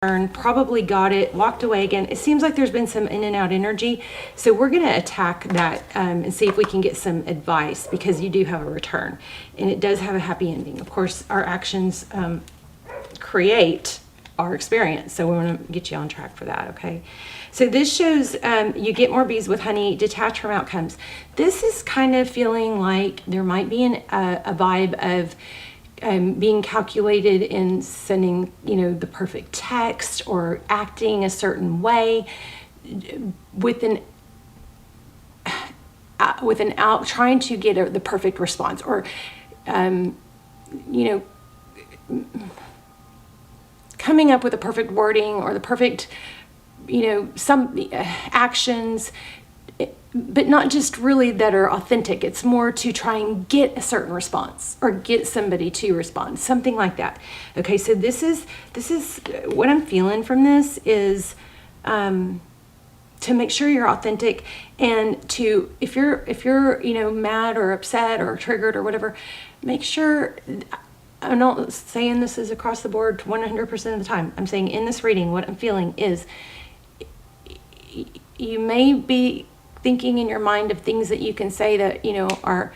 probably got it, walked away again. It seems like there's been some in and out energy. So we're going to attack that and see if we can get some advice, because you do have a return and it does have a happy ending. Of course, our actions create our experience. So we want to get you on track for that. Okay. So this shows you get more bees with honey, detach from outcomes. This is kind of feeling like there might be a vibe of being calculated in sending, the perfect text or acting a certain way with an out, trying to get the perfect response, or, coming up with the perfect wording or the perfect, some actions, but not just really that are authentic. It's more to try and get a certain response or get somebody to respond, something like that. Okay, so this is what I'm feeling from this is to make sure you're authentic, and to if you're mad or upset or triggered or whatever, make sure. I'm not saying this is across the board 100% of the time. I'm saying in this reading, what I'm feeling is you may be thinking in your mind of things that you can say that, are,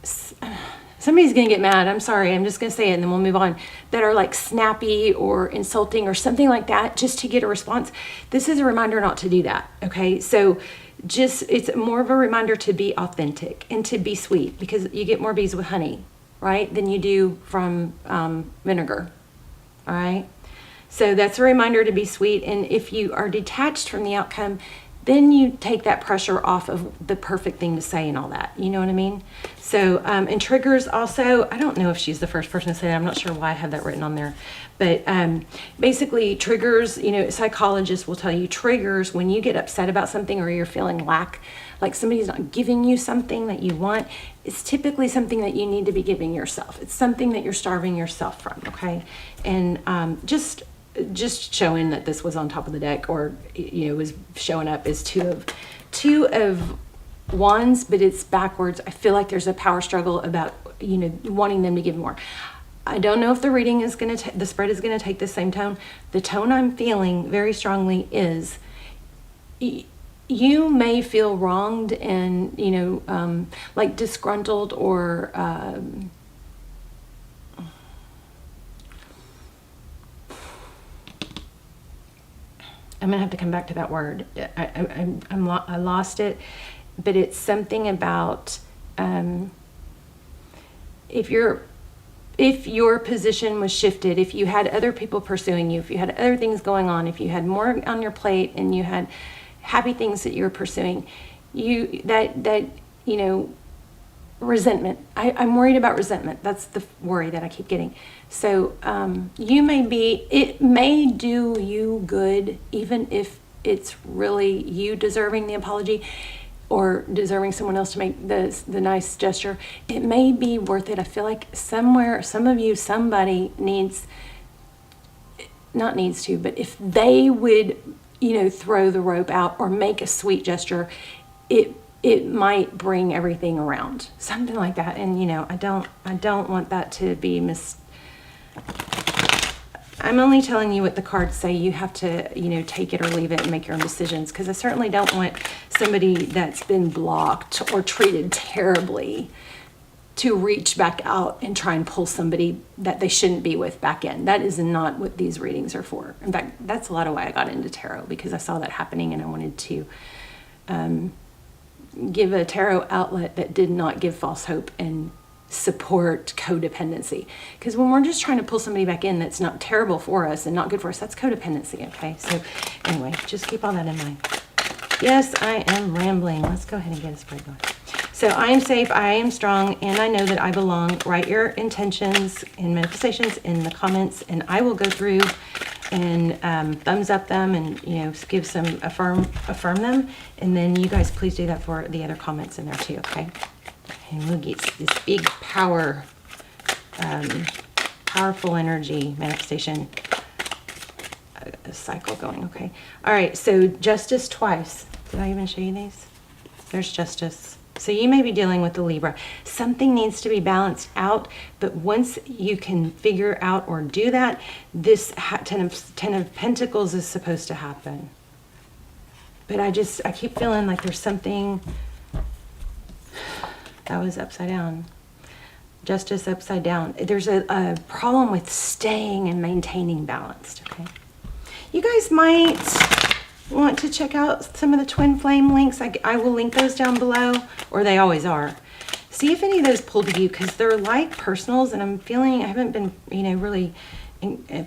somebody's going to get mad. I'm sorry. I'm just going to say it and then we'll move on. That are like snappy or insulting or something like that, just to get a response. This is a reminder not to do that. Okay. So it's more of a reminder to be authentic and to be sweet, because you get more bees with honey, right, than you do from vinegar. All right. So that's a reminder to be sweet. And if you are detached from the outcome, then you take that pressure off of the perfect thing to say and all that. You know what I mean? So, and triggers also, I don't know if she's the first person to say that. I'm not sure why I have that written on there. But basically triggers, psychologists will tell you triggers, when you get upset about something or you're feeling like somebody's not giving you something that you want, it's typically something that you need to be giving yourself. It's something that you're starving yourself from, okay? And just showing that this was on top of the deck, or was showing up as two of wands, but it's backwards. I feel like there's a power struggle about wanting them to give more. I don't know if the reading is going to the spread is going to take the same tone. The tone I'm feeling very strongly is you may feel wronged and like disgruntled, or I'm going to have to come back to that word. I lost it, but it's something about if your position was shifted, if you had other people pursuing you, if you had other things going on, if you had more on your plate and you had happy things that you were pursuing, resentment. I'm worried about resentment. That's the worry that I keep getting. So it may do you good, even if it's really you deserving the apology or deserving someone else to make the nice gesture. It may be worth it. I feel like somewhere, somebody needs to, but if they would, throw the rope out or make a sweet gesture, it might bring everything around, something like that. And I don't want that to be I'm only telling you what the cards say. You have to take it or leave it and make your own decisions, because I certainly don't want somebody that's been blocked or treated terribly to reach back out and try and pull somebody that they shouldn't be with back in. That is not what these readings are for. In fact, that's a lot of why I got into tarot, because I saw that happening and I wanted to give a tarot outlet that did not give false hope and support codependency. Because when we're just trying to pull somebody back in that's not terrible for us and not good for us, that's codependency. Okay, so anyway, just keep all that in mind. Yes, I am rambling. Let's go ahead and get a spread going. So I am safe, I am strong, and I know that I belong. Write your intentions and manifestations in the comments, and I will go through and thumbs up them and give some affirm them, and then you guys please do that for the other comments in there too. Okay, and we'll get this big powerful energy manifestation cycle going. Okay, all right, so justice twice. Did I even show you these? There's justice. So you may be dealing with the Libra. Something needs to be balanced out, but once you can figure out or do that, this Ten of Pentacles is supposed to happen. But I keep feeling like there's something that was upside down. Justice upside down. There's a problem with staying and maintaining balanced, okay? You guys might want to check out some of the twin flame links. I will link those down below, or they always are. See if any of those pull to you, because they're like personals, and I'm feeling I haven't been, really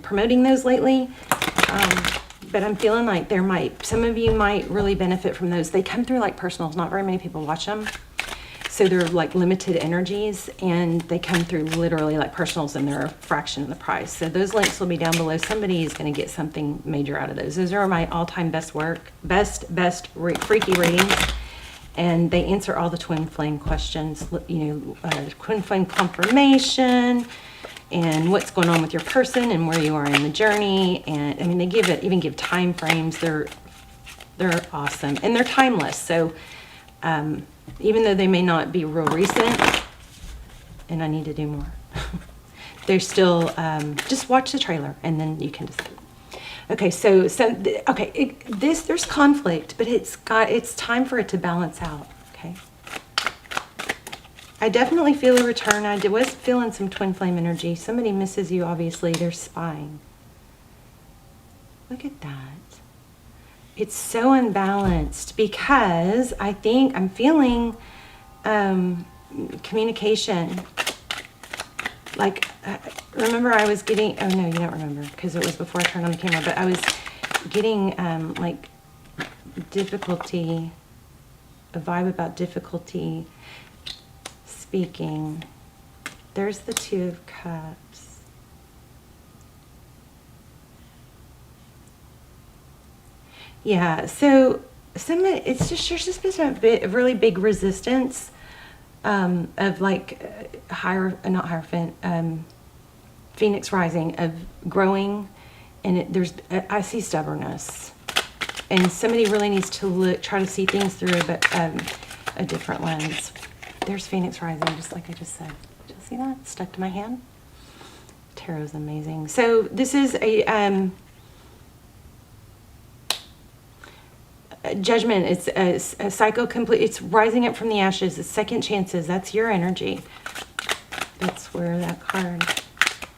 promoting those lately. But I'm feeling like some of you might really benefit from those. They come through like personals. Not very many people watch them. So they're like limited energies, and they come through literally like personals, and they're a fraction of the price. So those links will be down below. Somebody is going to get something major out of those. Those are my all-time best freaky readings. And they answer all the twin flame questions, twin flame confirmation, and what's going on with your person and where you are in the journey. And I mean, they even give time frames. They're awesome, and they're timeless. So even though they may not be real recent, and I need to do more, they're still, just watch the trailer and then you can decide. Okay, there's conflict, but it's time for it to balance out, okay? I definitely feel a return. I was feeling some twin flame energy. Somebody misses you, obviously. They're spying. Look at that. It's so unbalanced because I think I'm feeling communication. Like, remember I was getting, oh no, you don't remember because it was before I turned on the camera, but I was getting like difficulty, a vibe about difficulty speaking. There's the Two of Cups. Yeah, so there's just been a bit of really big resistance of like Phoenix rising, of growing, and I see stubbornness, and somebody really needs to try to see things through a different lens. There's Phoenix rising, just like I just said. Did you see that? It's stuck to my hand. Tarot's amazing. So this is a judgment. It's a cycle complete. It's rising up from the ashes. It's second chances. That's your energy. That's where that card.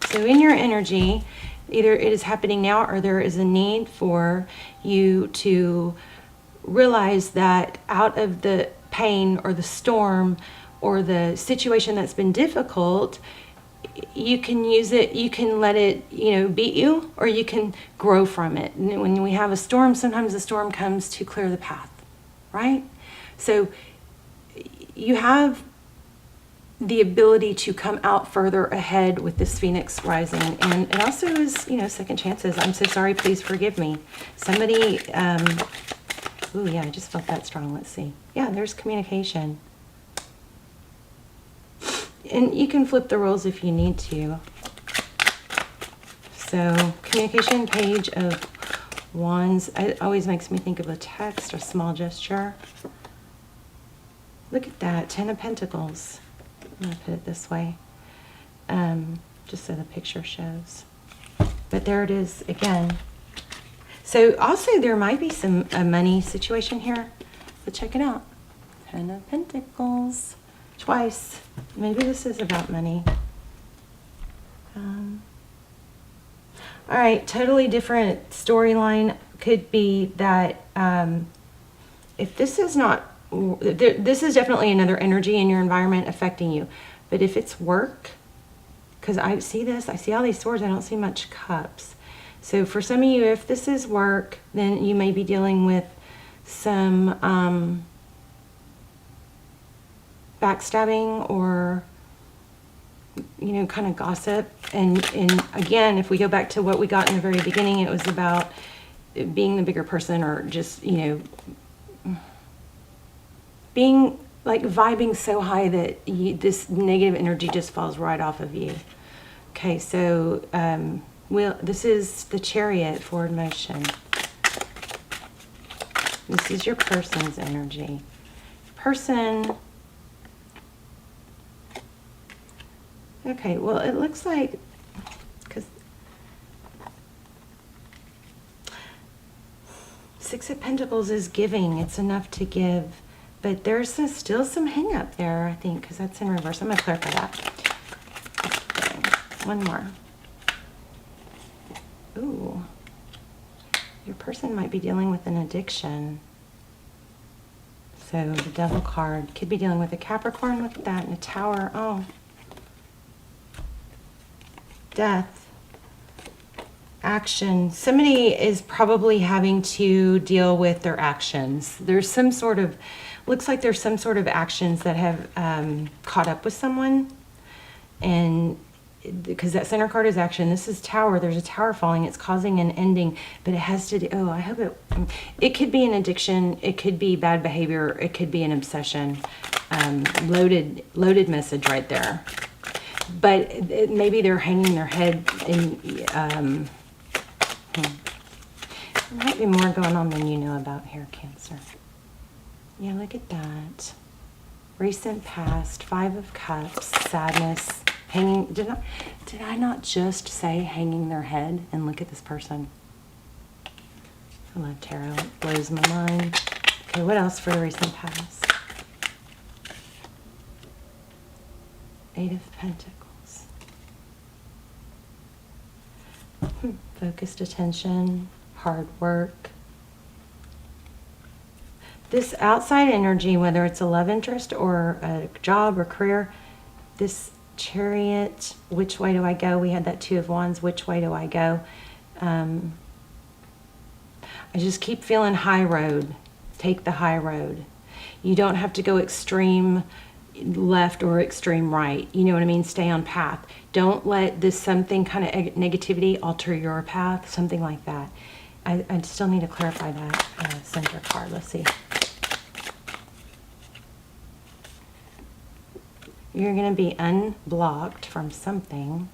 So in your energy, either it is happening now or there is a need for you to realize that out of the pain or the storm or the situation that's been difficult, you can use it, you can let it, beat you, or you can grow from it. And when we have a storm, sometimes the storm comes to clear the path, right? So you have the ability to come out further ahead with this Phoenix rising. And it also is, second chances. I'm so sorry, please forgive me. Somebody, ooh, yeah, I just felt that strong. Let's see. Yeah, there's communication. And you can flip the roles if you need to. So, communication, Page of Wands. It always makes me think of a text, a small gesture. Look at that, Ten of Pentacles. I'm going to put it this way, just so the picture shows. But there it is again. So, also there might be a money situation here. But check it out. Ten of Pentacles. Twice. Maybe this is about money. All right, totally different storyline. Could be that if this is not, this is definitely another energy in your environment affecting you. But if it's work, because I see all these swords, I don't see much cups. So for some of you, if this is work, then you may be dealing with some backstabbing or kind of gossip, and again, if we go back to what we got in the very beginning, it was about being the bigger person, or just being like vibing so high that this negative energy just falls right off of you. Okay, so this is the Chariot, forward motion. This is your person's energy. Person Okay, well, it looks like, because Six of Pentacles is giving. It's enough to give. But there's still some hang up there, I think, because that's in reverse. I'm going to clarify that. Okay, one more. Ooh. Your person might be dealing with an addiction. So the Devil card could be dealing with a Capricorn. Look at that, and a Tower. Oh. Death. Action. Somebody is probably having to deal with their actions. There's some sort of, looks like there's some sort of actions that have caught up with someone. And because that center card is action, this is Tower. There's a tower falling. It's causing an ending, but it has to do, oh, I hope it could be an addiction. It could be bad behavior. It could be an obsession. Loaded message right there. But maybe they're hanging their head in, there might be more going on than you know about here, Cancer. Yeah, look at that. Recent past, Five of Cups, sadness, hanging. Did I not just say hanging their head? And look at this person. I love tarot. It blows my mind. Okay, what else for the recent past? Eight of Pentacles. Focused attention, hard work. This outside energy, whether it's a love interest or a job or career, this Chariot, which way do I go? We had that Two of Wands, which way do I go? I just keep feeling high road. Take the high road. You don't have to go extreme left or extreme right. You know what I mean? Stay on path. Don't let this something kind of negativity alter your path, something like that. I still need to clarify that center card. Let's see. You're going to be unblocked from something.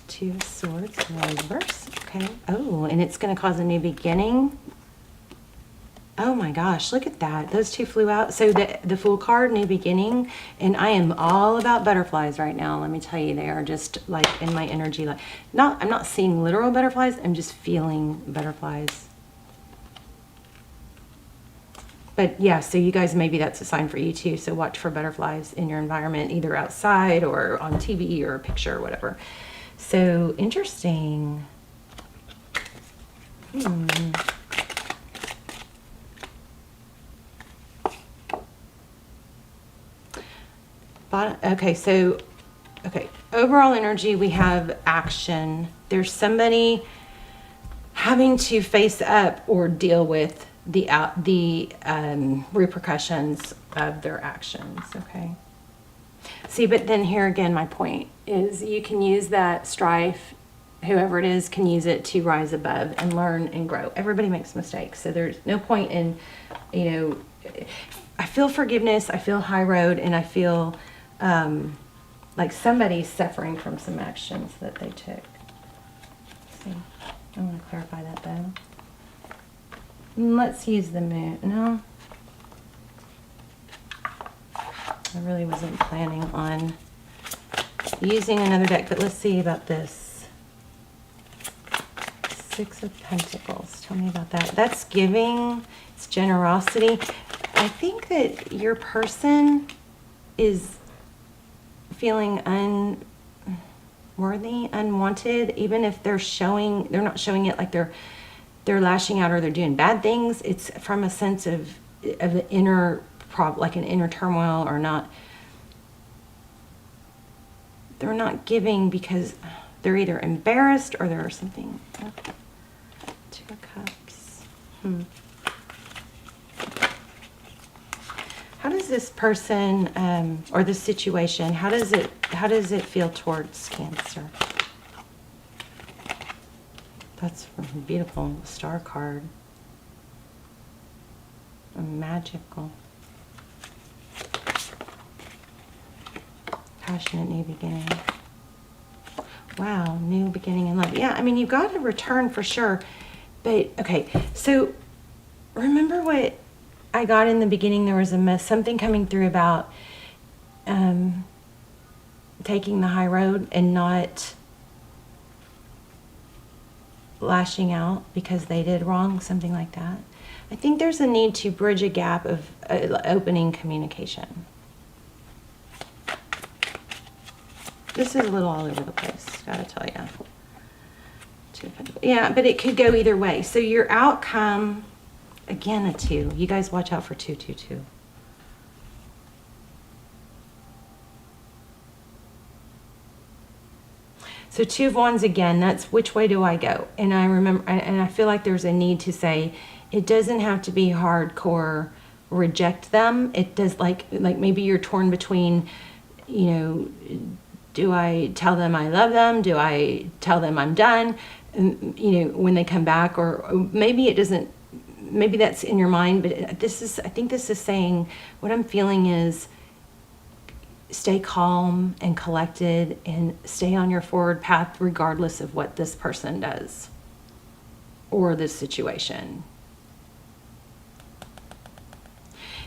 Two of Swords, reverse. Okay. Oh, and it's going to cause a new beginning. Oh my gosh, look at that. Those two flew out. So the Fool card, new beginning, and I am all about butterflies right now. Let me tell you, they are just like in my energy. Like, I'm not seeing literal butterflies. I'm just feeling butterflies. But yeah, so you guys, maybe that's a sign for you too. So watch for butterflies in your environment, either outside or on TV or a picture or whatever. So interesting. Okay, so, overall energy, we have action. There's somebody having to face up or deal with the repercussions of their actions, okay? See, but then here again, my point is you can use that strife, whoever it is can use it to rise above and learn and grow. Everybody makes mistakes, so there's no point in, I feel forgiveness, I feel high road, and I feel like somebody's suffering from some actions that they took. Let's see, I want to clarify that though. Let's use the moon. No, I really wasn't planning on using another deck, but let's see about this. Six of Pentacles. Tell me about that. That's giving. It's generosity. I think that your person is feeling unworthy, unwanted, even if they're not showing it like they're lashing out or they're doing bad things. It's from a sense of the inner like an inner turmoil, or not. They're not giving because they're either embarrassed or there's something. Okay. Two of Cups. How does this person or this situation, how does it feel towards Cancer? That's beautiful. Star card. Magical. Passionate new beginning. Wow, new beginning in love. Yeah, I mean, you've got a return for sure. But, okay, so remember what I got, in the beginning, there was something coming through about taking the high road and not lashing out because they did wrong, something like that. I think there's a need to bridge a gap of opening communication. This is a little all over the place, gotta tell you. Yeah, but it could go either way. So your outcome, again, a 2. You guys watch out for 222. So 2 of Wands again, that's which way do I go? And I remember, and I feel like there's a need to say, it doesn't have to be hardcore reject them. It does, like maybe you're torn between, you know, do I tell them I love them? Do I tell them I'm done? And, you know, when they come back, or maybe it doesn't, maybe that's in your mind, but this is, I think this is saying, what I'm feeling is stay calm and collected and stay on your forward path regardless of what this person does or the situation.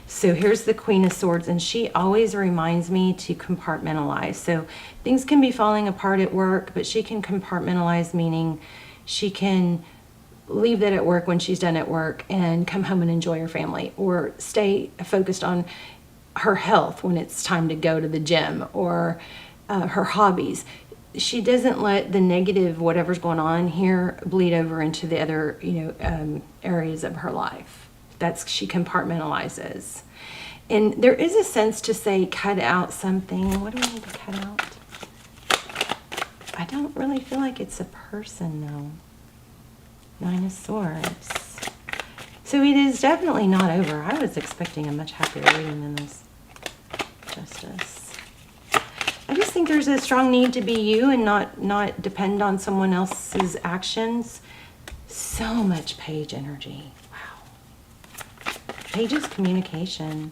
So here's the Queen of Swords, and she always reminds me to compartmentalize. So things can be falling apart at work, but she can compartmentalize, meaning she can leave that at work when she's done at work and come home and enjoy her family, or stay focused on her health when it's time to go to the gym, or her hobbies. She doesn't let the negative, whatever's going on here, bleed over into the other, you know, areas of her life. She compartmentalizes. And there is a sense to say, cut out something. What do we need to cut out? I don't really feel like it's a person, though. 9 of Swords. So it is definitely not over. I was expecting a much happier reading than this. Justice. I just think there's a strong need to be you and not depend on someone else's actions. So much Page energy. Page's communication.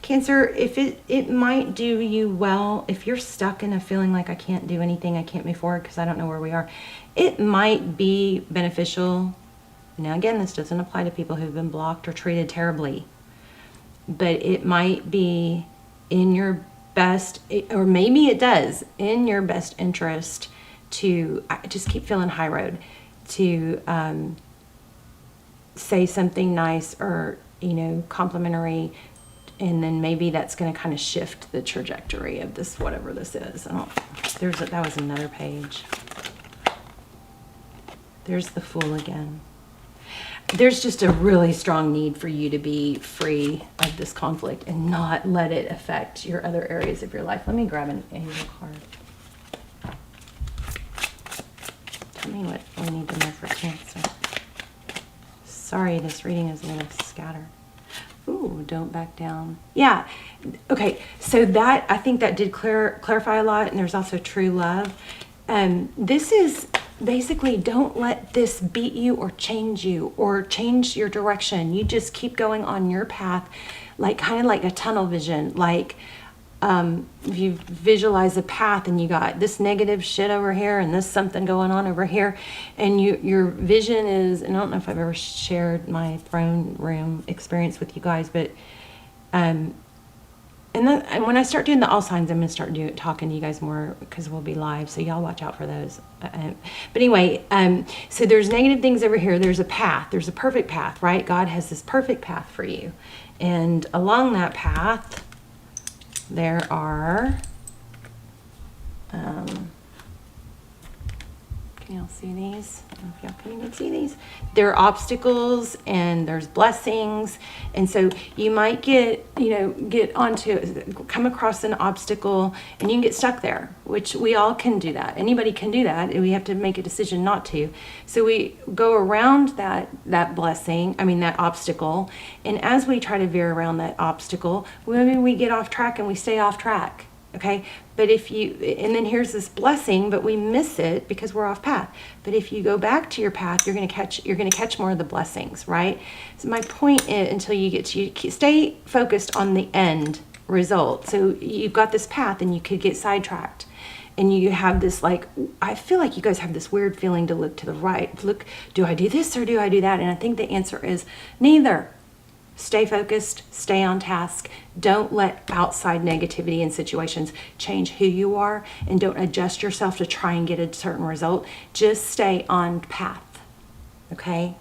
Cancer, if it might do you well, if you're stuck in a feeling like I can't do anything, I can't move forward because I don't know where we are, it might be beneficial. Now again, this doesn't apply to people who've been blocked or treated terribly, but it might be in your best, or maybe it does, in your best interest to, I just keep feeling high road, to say something nice or, you know, complimentary, and then maybe that's going to kind of shift the trajectory of this, whatever this is. That was another page. There's the Fool again. There's just a really strong need for you to be free of this conflict and not let it affect your other areas of your life. Let me grab an angel card. Tell me what we need to know for Cancer. Sorry, this reading is a little scattered. Ooh, don't back down. Yeah. Okay. So that, I think that did clarify a lot. And there's also true love. This is basically, don't let this beat you or change your direction. You just keep going on your path, like kind of like a tunnel vision. Like, if you visualize a path and you got this negative shit over here and this something going on over here, and your vision is, and I don't know if I've ever shared my throne room experience with you guys, but and when I start doing the all signs, I'm gonna start talking to you guys more because we'll be live, so y'all watch out for those. But anyway, so there's negative things over here. There's a path. There's a perfect path, right? God has this perfect path for you, and along that path there are, can y'all see these? I don't know if y'all can even see these. There are obstacles and there's blessings. And so you might come across an obstacle and you can get stuck there, which we all can do that. Anybody can do that. And we have to make a decision not to. So we go around that blessing, that obstacle. And as we try to veer around that obstacle, maybe we get off track and we stay off track. Okay, but and then here's this blessing, but we miss it because we're off path. But if you go back to your path, you're going to catch more of the blessings, right? So my point is, until you stay focused on the end result. So you've got this path and you could get sidetracked. And you have this, I feel like you guys have this weird feeling to look to the right. Look, do I do this or do I do that? And I think the answer is neither. Stay focused, stay on task. Don't let outside negativity and situations change who you are, and don't adjust yourself to try and get a certain result. Just stay on path, okay?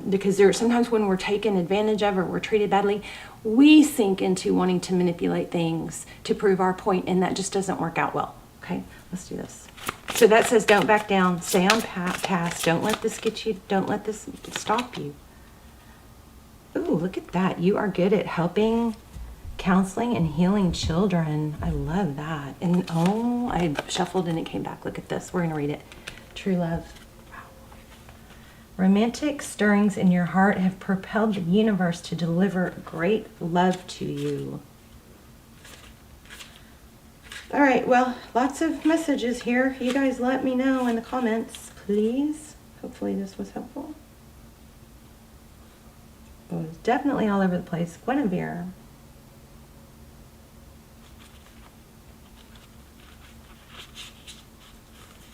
Because there are sometimes when we're taken advantage of or we're treated badly, we sink into wanting to manipulate things to prove our point, and that just doesn't work out well, okay? Let's do this. So that says don't back down, stay on task, don't let this get you, don't let this stop you. Ooh, look at that. You are good at helping, counseling, and healing children. I love that. And oh, I shuffled and it came back. Look at this. We're going to read it. True love. Wow. Romantic stirrings in your heart have propelled the universe to deliver great love to you. All right, well, lots of messages here. You guys let me know in the comments, please. Hopefully this was helpful. It was definitely all over the place. Guinevere.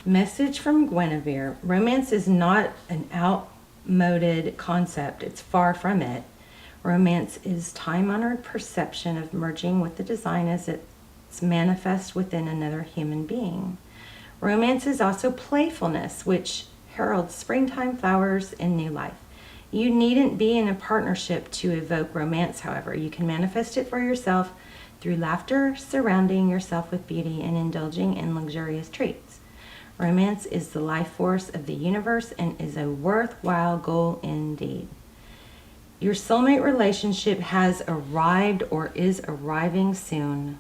Message from Guinevere. Romance is not an outmoded concept. It's far from it. Romance is time-honored perception of merging with the divine as it's manifest within another human being. Romance is also playfulness, which heralds springtime flowers and new life. You needn't be in a partnership to evoke romance, however. You can manifest it for yourself through laughter, surrounding yourself with beauty, and indulging in luxurious treats. Romance is the life force of the universe and is a worthwhile goal indeed. Your soulmate relationship has arrived or is arriving soon.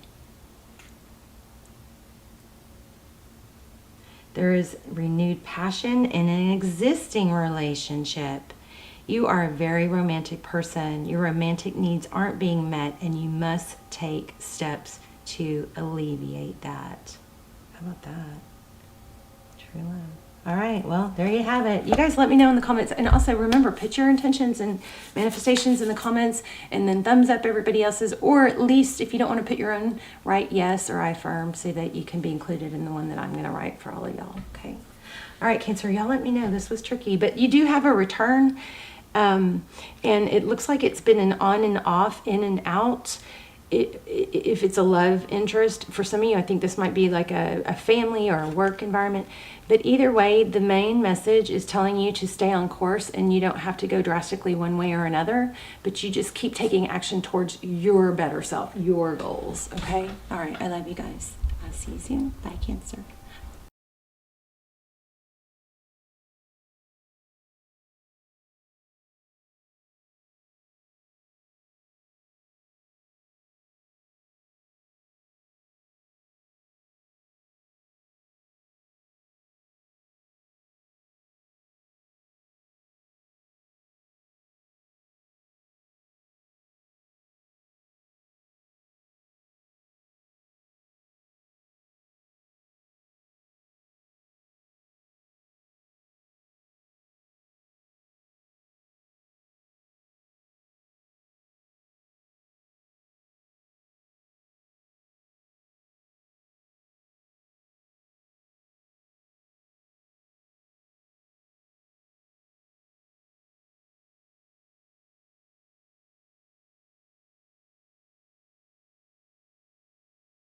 There is renewed passion in an existing relationship. You are a very romantic person. Your romantic needs aren't being met, and you must take steps to alleviate that. How about that? True love. All right, well, there you have it. You guys let me know in the comments. And also remember, put your intentions and manifestations in the comments, and then thumbs up everybody else's, or at least if you don't want to put your own, write yes or I affirm so that you can be included in the one that I'm going to write for all of y'all, okay? All right, Cancer, y'all let me know. This was tricky, but you do have a return. And it looks like it's been an on and off, in and out. If it's a love interest, for some of you, I think this might be like a family or a work environment. But either way, the main message is telling you to stay on course, and you don't have to go drastically one way or another, but you just keep taking action towards your better self, your goals, okay? All right, I love you guys. I'll see you soon. Bye, Cancer.